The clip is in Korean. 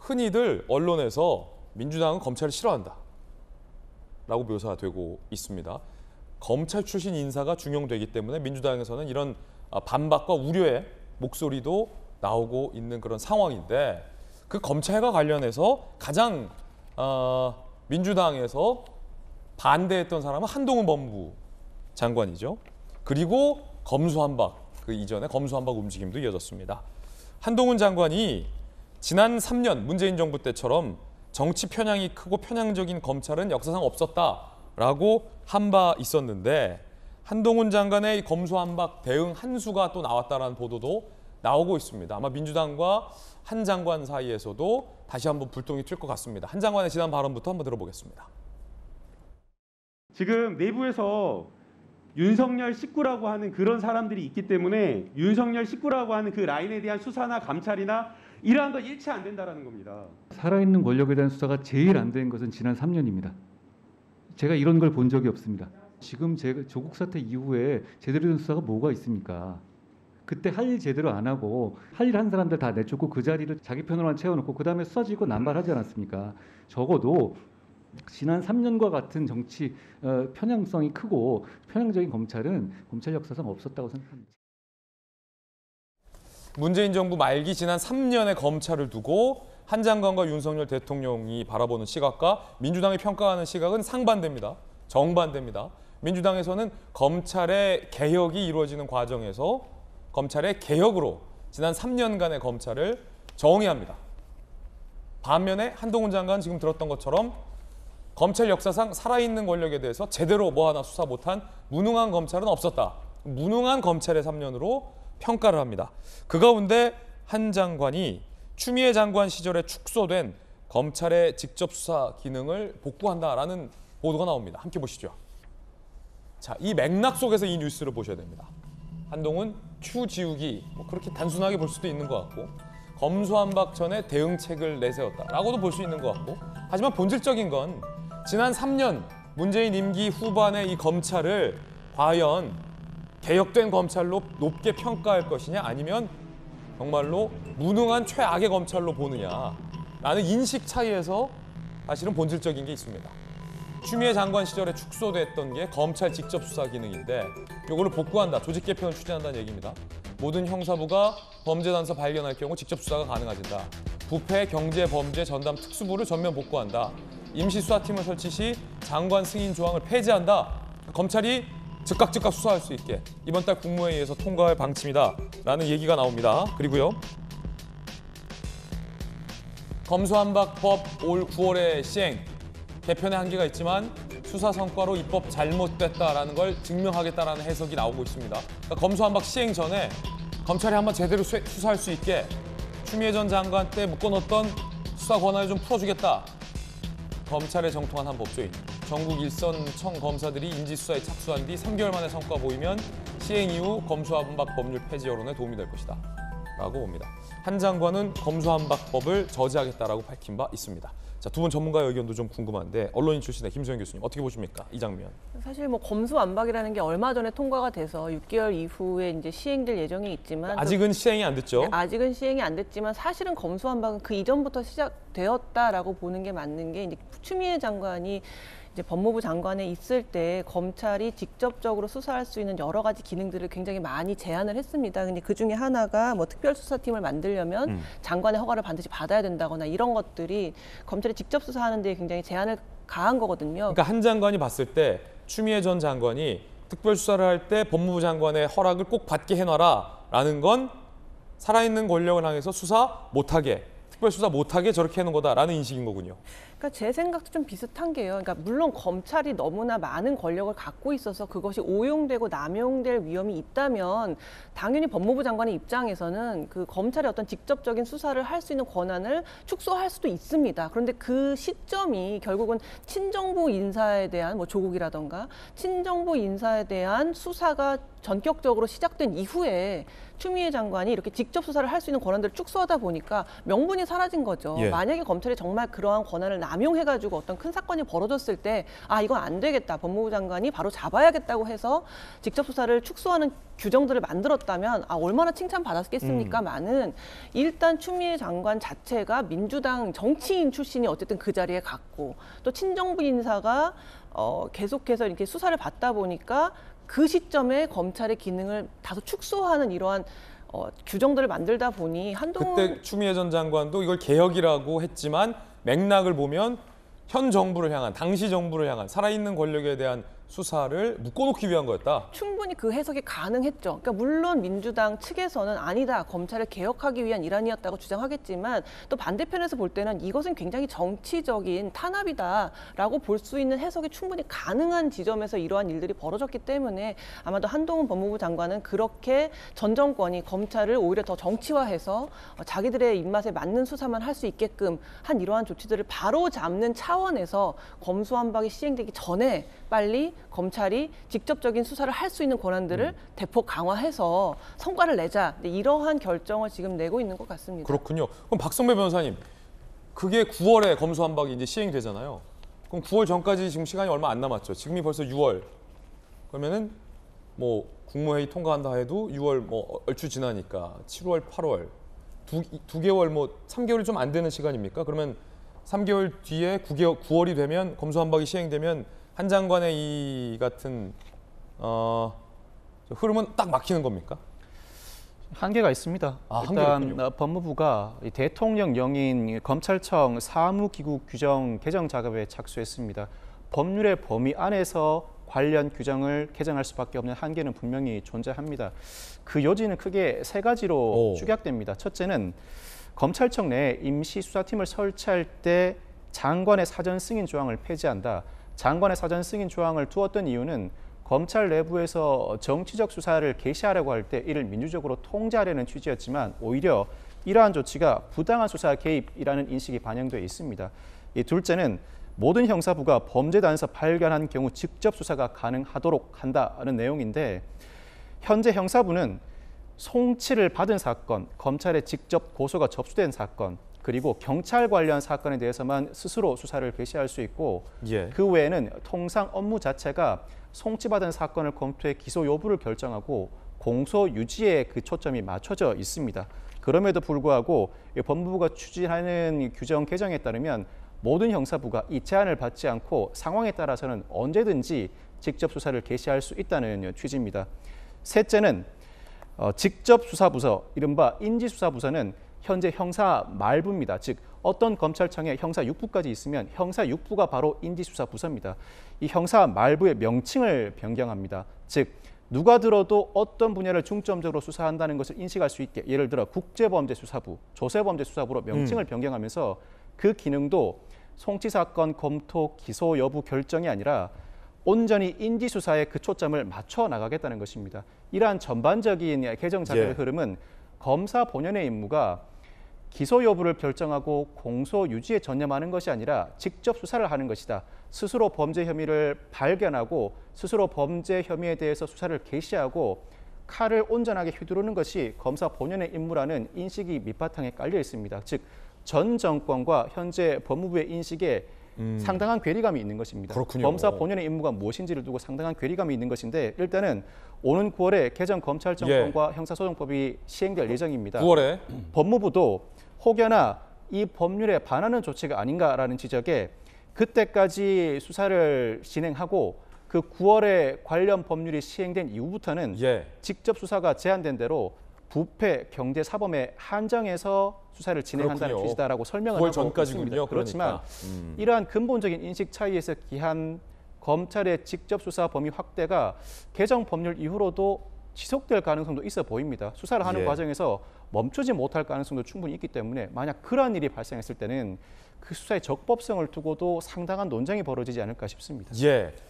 흔히들 언론에서 민주당은 검찰을 싫어한다 라고 묘사되고 있습니다. 검찰 출신 인사가 중용되기 때문에 민주당에서는 이런 반박과 우려의 목소리도 나오고 있는 그런 상황인데, 그 검찰과 관련해서 가장 민주당에서 반대했던 사람은 한동훈 법무부 장관이죠. 그리고 검수완박, 그 이전에 검수완박 움직임도 이어졌습니다. 한동훈 장관이 지난 3년 문재인 정부 때처럼 정치 편향이 크고 편향적인 검찰은 역사상 없었다라고 한 바 있었는데, 한동훈 장관의 검수완박 대응 한 수가 또 나왔다라는 보도도 나오고 있습니다. 아마 민주당과 한 장관 사이에서도 다시 한번 불똥이 튈 것 같습니다. 한 장관의 지난 발언부터 한번 들어보겠습니다. 지금 내부에서 윤석열 식구라고 하는 그런 사람들이 있기 때문에 윤석열 식구라고 하는 그 라인에 대한 수사나 감찰이나 이러한 거 일치 안 된다라는 겁니다. 살아있는 권력에 대한 수사가 제일 안 된 것은 지난 3년입니다. 제가 이런 걸 본 적이 없습니다. 지금 조국 사태 이후에 제대로 된 수사가 뭐가 있습니까? 그때 할 일 제대로 안 하고 할 일 한 사람들 다 내쫓고 그 자리를 자기 편으로만 채워놓고 그다음에 수사지고 남발하지 않았습니까? 적어도 지난 3년과 같은 정치 편향성이 크고 편향적인 검찰은 검찰 역사상 없었다고 생각합니다. 문재인 정부 말기 지난 3년의 검찰을 두고 한 장관과 윤석열 대통령이 바라보는 시각과 민주당이 평가하는 시각은 상반됩니다. 정반대입니다. 민주당에서는 검찰의 개혁이 이루어지는 과정에서 검찰의 개혁으로 지난 3년간의 검찰을 정의합니다. 반면에 한동훈 장관은 지금 들었던 것처럼 검찰 역사상 살아있는 권력에 대해서 제대로 뭐 하나 수사 못한 무능한 검찰은 없었다. 무능한 검찰의 3년으로 평가를 합니다. 그 가운데 한 장관이 추미애 장관 시절에 축소된 검찰의 직접 수사 기능을 복구한다라는 보도가 나옵니다. 함께 보시죠. 자, 이 맥락 속에서 이 뉴스를 보셔야 됩니다. 한동훈 추 지우기, 그렇게 단순하게 볼 수도 있는 것 같고, 검수완박 전에 대응책을 내세웠다라고도 볼 수 있는 것 같고, 하지만 본질적인 건 지난 3년 문재인 임기 후반의 이 검찰을 과연 개혁된 검찰로 높게 평가할 것이냐, 아니면 정말로 무능한 최악의 검찰로 보느냐라는 인식 차이에서 사실은 본질적인 게 있습니다. 추미애 장관 시절에 축소됐던 게 검찰 직접 수사 기능인데 이걸로 복구한다, 조직 개편을 추진한다는 얘기입니다. 모든 형사부가 범죄 단서 발견할 경우 직접 수사가 가능해진다. 부패, 경제, 범죄 전담 특수부를 전면 복구한다. 임시수사팀을 설치 시 장관 승인 조항을 폐지한다. 검찰이 즉각 수사할 수 있게 이번 달 국무회의에서 통과할 방침이다라는 얘기가 나옵니다. 그리고요, 검수완박법 올 9월에 시행, 개편의 한계가 있지만 수사 성과로 입법 잘못됐다라는 걸 증명하겠다라는 해석이 나오고 있습니다. 그러니까 검수완박 시행 전에 검찰이 한번 제대로 수사할 수 있게 추미애 전 장관 때 묶어놓던 수사 권한을 좀 풀어주겠다. 검찰에 정통한 한 법조인, 전국 일선 청 검사들이 인지수사에 착수한 뒤 3개월 만에 성과 보이면 시행 이후 검수완박 법률 폐지 여론에 도움이 될 것이다 라고 봅니다. 한 장관은 검수완박법을 저지하겠다라고 밝힌 바 있습니다. 자, 두 분 전문가의 의견도 좀 궁금한데, 언론인 출신의 김소영 교수님 어떻게 보십니까? 이 장면. 사실 뭐 검수완박이라는 게 얼마 전에 통과가 돼서 6개월 이후에 이제 시행될 예정이 있지만 아직은 시행이 안 됐죠? 네, 아직은 시행이 안 됐지만 사실은 검수완박은 그 이전부터 시작되었다라고 보는 게 맞는 게, 이제 추미애 장관이 이제 법무부 장관에 있을 때 검찰이 직접적으로 수사할 수 있는 여러 가지 기능들을 굉장히 많이 제안을 했습니다. 근데 그 중에 하나가 뭐 특별수사팀을 만들려면 장관의 허가를 반드시 받아야 된다거나 이런 것들이 검찰이 직접 수사하는 데 굉장히 제한을 가한 거거든요. 그러니까 한 장관이 봤을 때 추미애 전 장관이 특별수사를 할 때 법무부 장관의 허락을 꼭 받게 해놔라라는 건 살아있는 권력을 향해서 수사 못하게, 특별수사 못하게 저렇게 해놓은 거다라는 인식인 거군요. 그러니까 제 생각도 좀 비슷한 게요. 그러니까 물론 검찰이 너무나 많은 권력을 갖고 있어서 그것이 오용되고 남용될 위험이 있다면 당연히 법무부 장관의 입장에서는 그 검찰의 어떤 직접적인 수사를 할 수 있는 권한을 축소할 수도 있습니다. 그런데 그 시점이 결국은 친정부 인사에 대한 뭐 조국이라던가 친정부 인사에 대한 수사가 전격적으로 시작된 이후에 추미애 장관이 이렇게 직접 수사를 할 수 있는 권한들을 축소하다 보니까 명분이 사라진 거죠. 예. 만약에 검찰이 정말 그러한 권한을 남용해가지고 어떤 큰 사건이 벌어졌을 때 이건 안 되겠다. 법무부 장관이 바로 잡아야겠다고 해서 직접 수사를 축소하는 규정들을 만들었다면 얼마나 칭찬받았겠습니까만은 일단 추미애 장관 자체가 민주당 정치인 출신이 어쨌든 그 자리에 갔고 또 친정부 인사가 계속해서 이렇게 수사를 받다 보니까 그 시점에 검찰의 기능을 다소 축소하는 이러한 규정들을 만들다 보니 한동훈 그때 추미애 전 장관도 이걸 개혁이라고 했지만 맥락을 보면 현 정부를 향한 당시 정부를 향한 살아있는 권력에 대한 수사를 묶어놓기 위한 거였다. 충분히 그 해석이 가능했죠. 그러니까 물론 민주당 측에서는 아니다, 검찰을 개혁하기 위한 일환이었다고 주장하겠지만 또 반대편에서 볼 때는 이것은 굉장히 정치적인 탄압이다라고 볼 수 있는 해석이 충분히 가능한 지점에서 이러한 일들이 벌어졌기 때문에 아마도 한동훈 법무부 장관은 그렇게 전 정권이 검찰을 오히려 더 정치화해서 자기들의 입맛에 맞는 수사만 할 수 있게끔 한 이러한 조치들을 바로 잡는 차원에서 검수완박이 시행되기 전에 빨리 검찰이 직접적인 수사를 할 수 있는 권한들을 대폭 강화해서 성과를 내자. 이러한 결정을 지금 내고 있는 것 같습니다. 그렇군요. 그럼 박성배 변호사님, 그게 9월에 검수완박이 이제 시행되잖아요. 그럼 9월 전까지 지금 시간이 얼마 안 남았죠. 지금이 벌써 6월. 그러면은 뭐 국무회의 통과한다 해도 6월 뭐 얼추 지나니까 7월, 8월 두 개월 뭐 3개월이 좀 안 되는 시간입니까? 그러면 3개월 뒤에 9월이 되면 검수완박이 시행되면 한 장관의 이 같은 흐름은 딱 막히는 겁니까? 한계가 있습니다. 한계가 일단 있군요. 법무부가 이 대통령령인 검찰청 사무기구 규정 개정 작업에 착수했습니다. 법률의 범위 안에서 관련 규정을 개정할 수밖에 없는 한계는 분명히 존재합니다. 그 요지는 크게 세 가지로 축약됩니다. 첫째는 검찰청 내에 임시수사팀을 설치할 때 장관의 사전 승인 조항을 폐지한다. 장관의 사전 승인 조항을 두었던 이유는 검찰 내부에서 정치적 수사를 개시하려고 할 때 이를 민주적으로 통제하려는 취지였지만 오히려 이러한 조치가 부당한 수사 개입이라는 인식이 반영되어 있습니다. 둘째는 모든 형사부가 범죄 단서 발견한 경우 직접 수사가 가능하도록 한다는 내용인데 현재 형사부는 송치를 받은 사건, 검찰에 직접 고소가 접수된 사건, 그리고 경찰 관련 사건에 대해서만 스스로 수사를 개시할 수 있고 그 외에는 통상 업무 자체가 송치받은 사건을 검토해 기소 여부를 결정하고 공소 유지에 그 초점이 맞춰져 있습니다. 그럼에도 불구하고 법무부가 추진하는 규정 개정에 따르면 모든 형사부가 이 제한을 받지 않고 상황에 따라서는 언제든지 직접 수사를 개시할 수 있다는 취지입니다. 셋째는 직접 수사부서, 이른바 인지수사부서는 현재 형사 말부입니다. 즉 어떤 검찰청에 형사 6부까지 있으면 형사 6부가 바로 인지수사부서입니다. 이 형사 말부의 명칭을 변경합니다. 즉 누가 들어도 어떤 분야를 중점적으로 수사한다는 것을 인식할 수 있게, 예를 들어 국제범죄수사부, 조세범죄수사부로 명칭을 변경하면서 그 기능도 송치사건 검토, 기소 여부 결정이 아니라 온전히 인지수사에 그 초점을 맞춰 나가겠다는 것입니다. 이러한 전반적인 개정 작업의 흐름은 검사 본연의 임무가 기소 여부를 결정하고 공소 유지에 전념하는 것이 아니라 직접 수사를 하는 것이다. 스스로 범죄 혐의를 발견하고 스스로 범죄 혐의에 대해서 수사를 개시하고 칼을 온전하게 휘두르는 것이 검사 본연의 임무라는 인식이 밑바탕에 깔려 있습니다. 즉 전 정권과 현재 법무부의 인식에 상당한 괴리감이 있는 것입니다. 그렇군요. 검사 본연의 임무가 무엇인지를 두고 상당한 괴리감이 있는 것인데 일단은 오는 9월에 개정 검찰청법과 형사소송법이 시행될 예정입니다. 9월에 법무부도 혹여나 이 법률에 반하는 조치가 아닌가라는 지적에 그때까지 수사를 진행하고 그 9월에 관련 법률이 시행된 이후부터는 직접 수사가 제한된 대로 부패, 경제, 사범에 한정해서 수사를 진행한다는 취지다라고 설명을 하고 있습니다. 그렇지만 이러한 근본적인 인식 차이에서 기한 검찰의 직접 수사 범위 확대가 개정 법률 이후로도 지속될 가능성도 있어 보입니다. 수사를 하는 과정에서 멈추지 못할 가능성도 충분히 있기 때문에 만약 그러한 일이 발생했을 때는 그 수사의 적법성을 두고도 상당한 논쟁이 벌어지지 않을까 싶습니다.